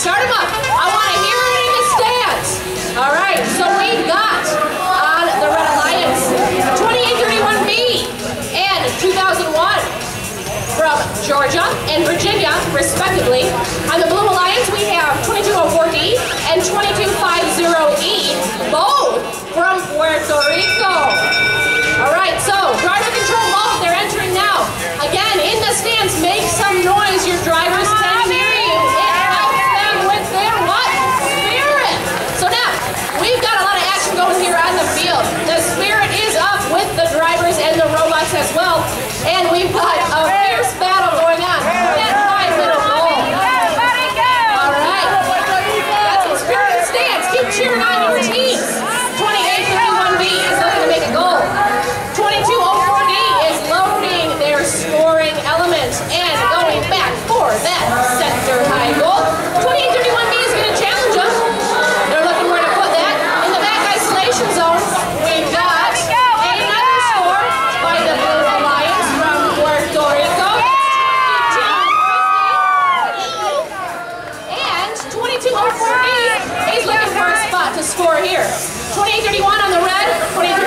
Start them up. I want to hear it in the stands. All right, so we've got on the Red Alliance 2831B and 2001 from Georgia and Virginia, respectively. On the Blue Alliance, we have 2204D and 2250E, both from Puerto Rico. All right, so driver control mode, they're entering now. Again, in the stands, make some noise. Your drivers can hear you. It helps them with their what? Spirit. So now, we've got a lot of action going here on the field. The spirit is up with the drivers and the robots as well. And we've got a fierce battle going on. That 5-minute goal. All right. Got some spirit stands. Keep cheering on your teams. 2831B is looking to make a goal. 2204D is loading their scoring element and going back for that center high goal. 2831B is going to challenge them. They're looking where to put that. In the back isolation zone, we've got another score by the Blue Alliance from Puerto Rico. And 2204D is looking for a spot to score here. 2831 on the red, 23